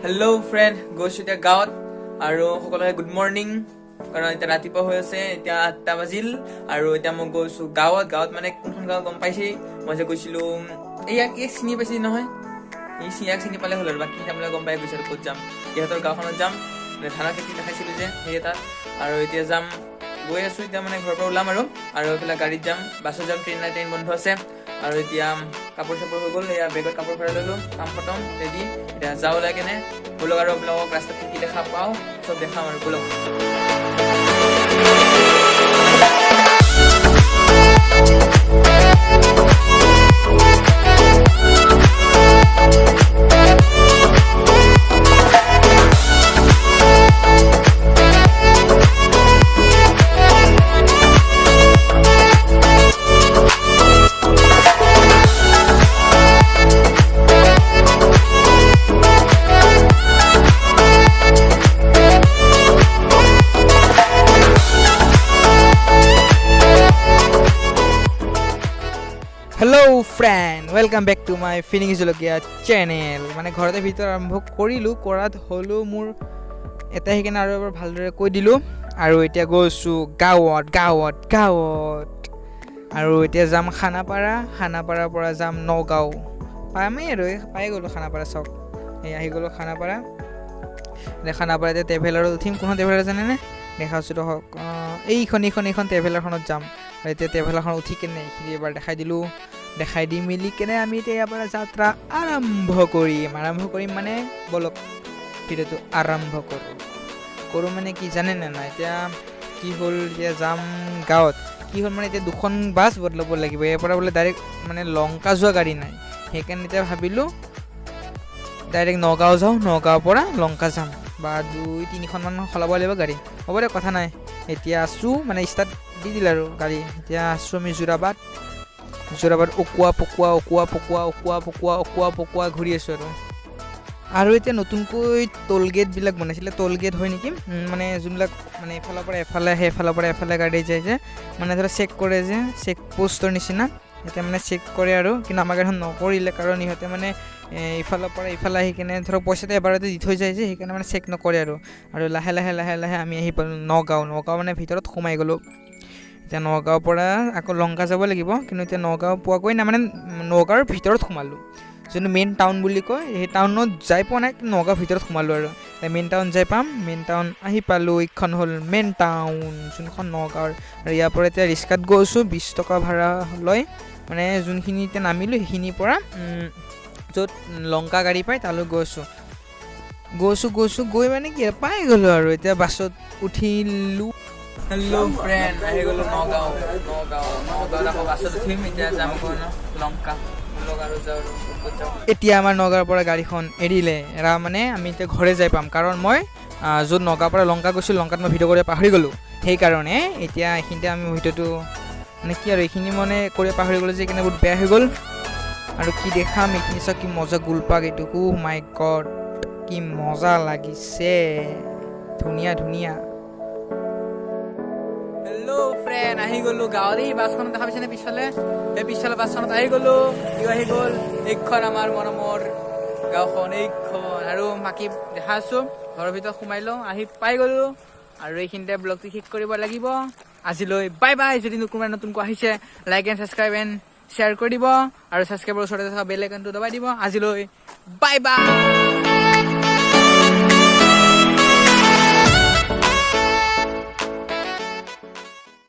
Hello' friend, গৈছোঁ এতিয়া গাঁৱত আৰু সকলোকে গুড মৰ্ণিং। কাৰণ এতিয়া ৰাতিপুৱা হৈ আছে, এতিয়া 8টা বাজিল আৰু এতিয়া মই গৈছোঁ গাঁৱত মানে কোনখন গাঁও গম পাইছেই। মই যে গৈছিলোঁ ইয়াক চিনি পাইছি নহয়, ইয়াক চিনি পালে হ'ল আৰু বাকী আপোনালোকে গম পাই গৈছে আৰু ক'ত যাম। ইহঁতৰ গাঁওখনত যাম, ধানৰ খেতি দেখাইছিলোঁ যে সেই তাত, আৰু এতিয়া যাম, গৈ আছোঁ এতিয়া মানে ঘৰৰ পৰা ওলাম আৰু এইফালে গাড়ীত যাম, বাছত যাম, ট্ৰেইন বন্ধ আছে। আৰু এতিয়া কাপোৰ চাপোৰ হৈ গ'ল, এয়া বেগত কাপোৰ ভৰাই ল'লোঁ, কাম খতম, ৰেডি। এতিয়া যাওঁ ওলাই কেনে ব'লক আৰু আপোনালোকক ৰাস্তাত কি দেখা পাওঁ চব দেখাম আৰু ব'লক। Hello' friend, welcome back to my Phoenix Jolokia channel. মানে ঘৰতে ভিতৰত আৰম্ভ কৰিলোঁ, কৰাত হ'লেও মোৰ এটা সেইকাৰণে আৰু এবাৰ ভালদৰে কৈ দিলোঁ। আৰু এতিয়া গৈছোঁ গাঁৱত আৰু এতিয়া যাম খানাপাৰাৰ পৰা যাম নগাঁও। পামেই আৰু পাই গ'লোঁ খানাপাৰা, চাওক এই আহি গ'লোঁ খানাপাৰা। এতিয়া খানাপাৰাতে ট্ৰেভেলাৰত উঠিম। কোনখন ট্ৰেভেলাৰ জানেনে? দেখাওঁছোঁ তো হওক, এইখন ট্ৰেভেলাৰখনত যাম। এতিয়া ট্ৰেভেলাৰখন উঠি কেনে এইখিনি এবাৰ দেখাই দি মেলি কেনে আমি এতিয়া ইয়াৰ পৰা যাত্ৰা আৰম্ভ কৰিম মানে বলক ভিডিঅ'টো আৰম্ভ কৰোঁ মানে কি জানেনে নাই? এতিয়া কি হ'ল, এতিয়া যাম গাঁৱত। কি হ'ল মানে এতিয়া দুখন বাছ বদলাব লাগিব, ইয়াৰ পৰা বোলে ডাইৰেক্ট মানে লংকা যোৱা গাড়ী নাই। সেইকাৰণে এতিয়া ভাবিলোঁ ডাইৰেক্ট নগাঁও যাওঁ, নগাঁৱৰ পৰা লংকা যাম, বা 2-3খনমান সলাব লাগিব গাড়ী। হ'ব দে, কথা নাই। এতিয়া আছোঁ মানে ষ্টাৰ্ট দি দিলে আৰু গাড়ী। এতিয়া আছোঁ আমি যোৰাবাট অকোৱা পকোৱা ঘূৰি আছোঁ আৰু এতিয়া নতুনকৈ টোল গেটবিলাক বনাইছিলে। টোল গেট হয় নেকি, মানে যোনবিলাক মানে এফালৰ পৰা এফালে আহে, এফালৰ পৰা এফালে গাড়ী যায় যে, মানে ধৰা চেক কৰে যে, চেক পোষ্টৰ নিচিনা। এতিয়া মানে চেক কৰে আৰু, কিন্তু আমাৰ গাড়ীখন নকৰিলে, কাৰণ ইহঁতে মানে ইফালৰ পৰা ইফালে আহি কিনে ধৰক পইচাটো এবাৰতে দি থৈ যায় যে, সেইকাৰণে মানে চেক নকৰে আৰু লাহে লাহে আমি আহি পালোঁ নগাঁও মানে ভিতৰত সোমাই গ'লোঁ। এতিয়া নগাঁৱৰ পৰা আকৌ লংকা যাব লাগিব, কিন্তু এতিয়া নগাঁও পোৱাকৈ নাই, মানে নগাঁৱৰ ভিতৰত সোমালোঁ। যোনটো মেইন টাউন বুলি কয়, সেই টাউনত যাই পোৱা নাই, নগাঁৱৰ ভিতৰত সোমালোঁ আৰু মেইন টাউন যাই পাম। মেইন টাউন আহি পালোঁ, এইখন হ'ল মেইন টাউন, যোনখন নগাঁৱৰ। আৰু ইয়াৰ পৰা এতিয়া ৰিক্সাত গৈছোঁ, 20 টকা ভাড়া লয়। মানে যোনখিনি এতিয়া নামিলোঁ সেইখিনিৰ পৰা য'ত লংকা গাড়ী পায় তালৈ গৈছোঁ গৈ মানে কি পাই গ'লোঁ আৰু এতিয়া বাছত উঠিলোঁ। হেল্ল' ফ্ৰেণ্ড, আহি গ'লোঁ নগাঁৱত আকৌ বাছত উঠিম। এতিয়া যাম লংকা, আৰু যাওঁ। এতিয়া আমাৰ নগাঁৱৰ পৰা গাড়ীখন এৰিলে, মানে আমি এতিয়া ঘৰে যাই পাম, কাৰণ মই য'ত নগাঁৱৰ পৰা লংকা গৈছোঁ, লংকাত মই ভিডিঅ' কৰিব পাহৰি গ'লোঁ। সেইকাৰণে এতিয়া এইখিনিতে আমি ভিডিঅ'টো মানে কি আৰু এইখিনি মানে কৰিব পাহৰি গ'লোঁ যে, সেইকাৰণে বহুত বেয়া হৈ গ'ল। আৰু কি দেখাম, এইখিনি চাওক কি মজা গুলপাক, এইটো মাই গড কি মজা লাগিছে, ধুনীয়া। হেল্ল' ফ্ৰেণ্ড, আহি গ'লোঁ গাঁৱত। এই বাছখনত দেখা পাইছেনে পিছফালে? সেই পিছফালে বাছখনত আহি গ'লোঁ। আহি গ'ল এইখন আমাৰ মৰমৰ গাঁওখন, এইখন। আৰু বাকী দেখা আছোঁ, ঘৰৰ ভিতৰত সোমাই লওঁ, আহি পাই গ'লোঁ। আৰু এইখিনিতে ব্লগটো শেষ কৰিব লাগিব। আজিলৈ বাই বাই। যদি কোনোবা নতুনকৈ আহিছে, like and subscribe and share কৰি দিব, আৰু ছাবস্ক্ৰাইবৰ ওচৰতে থকা বেল আইকনটো দবাই দিব। আজিলৈ বাই বাই।